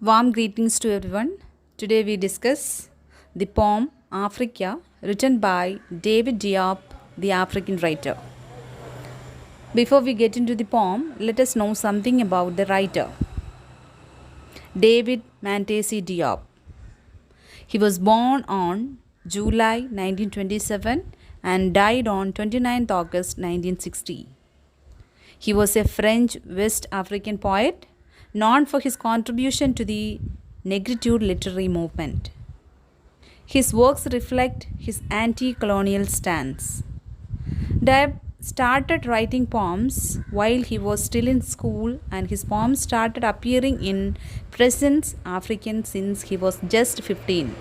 Warm greetings to everyone. Today we discuss the poem Africa written by David Diop, the African writer. Before we get into the poem, let us know something about the writer. David Mantesi Diop. He was born on July 1927 and died on 29th August 1960. He was a French West African poet known for his contribution to the Negritude literary movement. His works reflect his anti colonial stance. Deb started writing poems while he was still in school, and his poems started appearing in Presence African since he was just 15.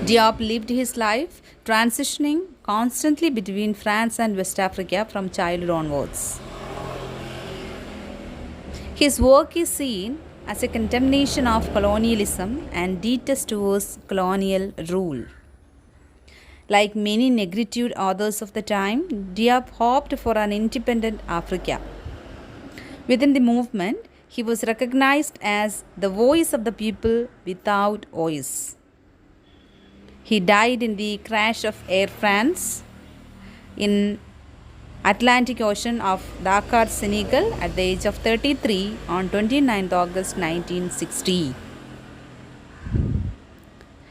Diop lived his life transitioning constantly between France and West Africa from childhood onwards. His work is seen as a condemnation of colonialism and detest towards colonial rule. Like many Negritude authors of the time, Diop hoped for an independent Africa. Within the movement, he was recognized as the voice of the people without voice. He died in the crash of Air France in Atlantic Ocean of Dakar, Senegal at the age of 33 on 29th August 1960.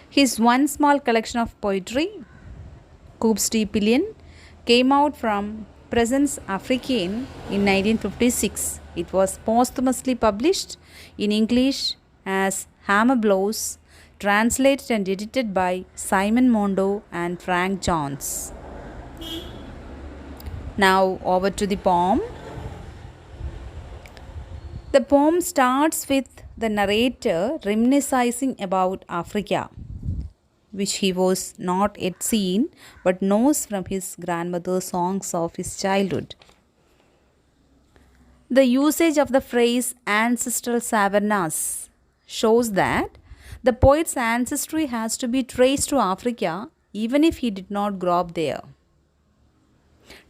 His one small collection of poetry, Coups de Pillion, came out from Presence Africaine in 1956. It was posthumously published in English as Hammer Blows, translated and edited by Simon Mondo and Frank Jones. Now over to the poem. The poem starts with the narrator reminiscing about Africa, which he was not yet seen but knows from his grandmother's songs of his childhood. The usage of the phrase ancestral savannas shows that the poet's ancestry has to be traced to Africa even if he did not grow up there.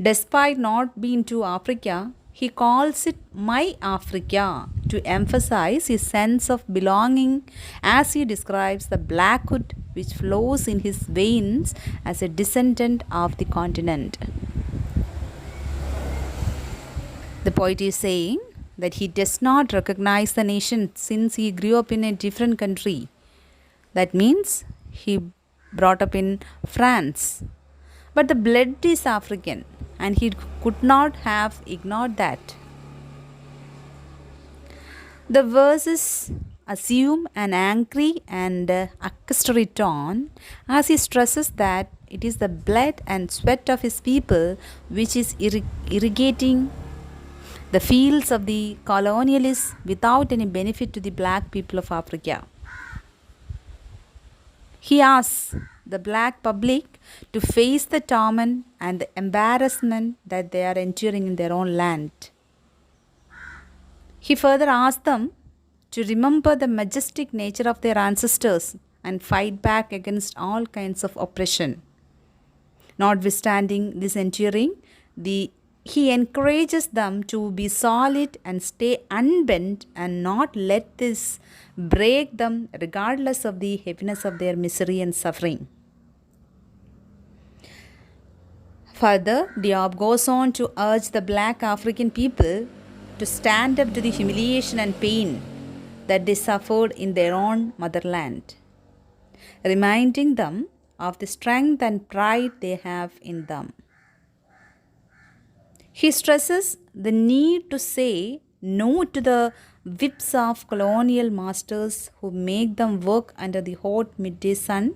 Despite not being to Africa, he calls it my Africa to emphasize his sense of belonging as he describes the blackwood which flows in his veins as a descendant of the continent. The poet is saying that he does not recognize the nation since he grew up in a different country. That means he brought up in France. But the blood is African, and he could not have ignored that. The verses assume an angry and accusatory tone as he stresses that it is the blood and sweat of his people which is irrigating the fields of the colonialists without any benefit to the black people of Africa. He asks the black public to face the torment and the embarrassment that they are enduring in their own land. He further asks them to remember the majestic nature of their ancestors and fight back against all kinds of oppression. Notwithstanding this enduring, he encourages them to be solid and stay unbent and not let this break them regardless of the heaviness of their misery and suffering. Further, Diop goes on to urge the black African people to stand up to the humiliation and pain that they suffered in their own motherland, reminding them of the strength and pride they have in them. He stresses the need to say no to the whips of colonial masters who make them work under the hot midday sun,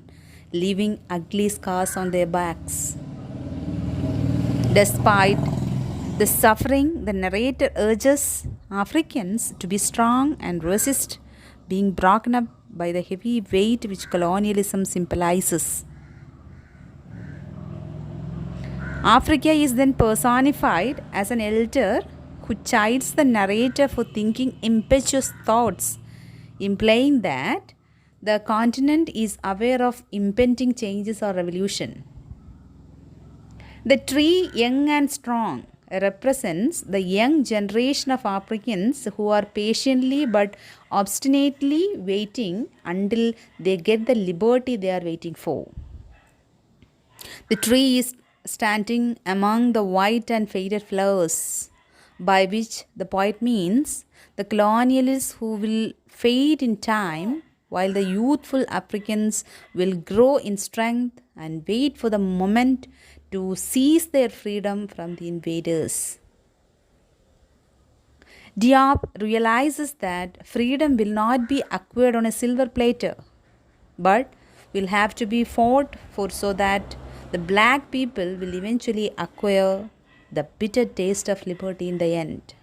leaving ugly scars on their backs. Despite the suffering, the narrator urges Africans to be strong and resist being broken up by the heavy weight which colonialism symbolizes. Africa is then personified as an elder who chides the narrator for thinking impetuous thoughts, implying that the continent is aware of impending changes or revolution. The tree, young and strong, represents the young generation of Africans who are patiently but obstinately waiting until they get the liberty they are waiting for. The tree is standing among the white and faded flowers, by which the poet means the colonialists who will fade in time, while the youthful Africans will grow in strength and wait for the moment to seize their freedom from the invaders. Diop realizes that freedom will not be acquired on a silver platter, but will have to be fought for so that the black people will eventually acquire the bitter taste of liberty in the end.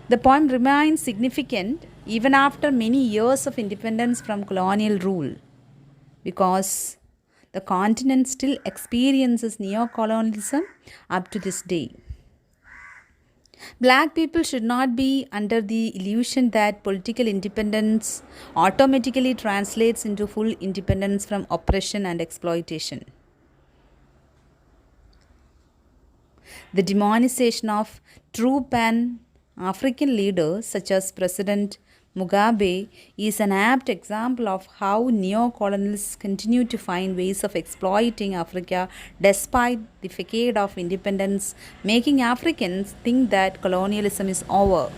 The poem remains significant even after many years of independence from colonial rule because the continent still experiences neocolonialism up to this day. Black people should not be under the illusion that political independence automatically translates into full independence from oppression and exploitation. The demonization of true pan African leaders such as President Mugabe is an apt example of how neo-colonialists continue to find ways of exploiting Africa despite the facade of independence, making Africans think that colonialism is over.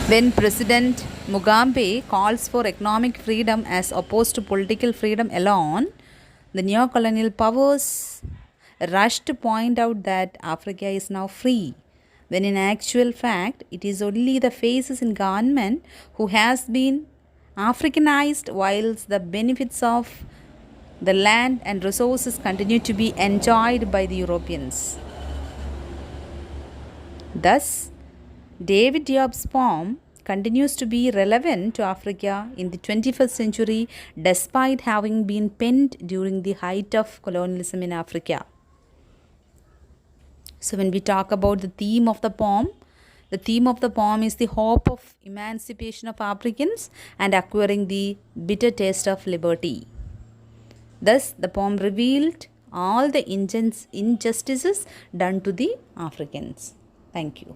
When President Mugabe calls for economic freedom as opposed to political freedom alone, the neo-colonial powers rush to point out that Africa is now free, when in actual fact it is only the faces in government who has been Africanized, whilst the benefits of the land and resources continue to be enjoyed by the Europeans. Thus, David Diop's poem continues to be relevant to Africa in the 21st century despite having been penned during the height of colonialism in Africa. So, when we talk about the theme of the poem is the hope of emancipation of Africans and acquiring the bitter taste of liberty. Thus, the poem revealed all the injustices done to the Africans. Thank you.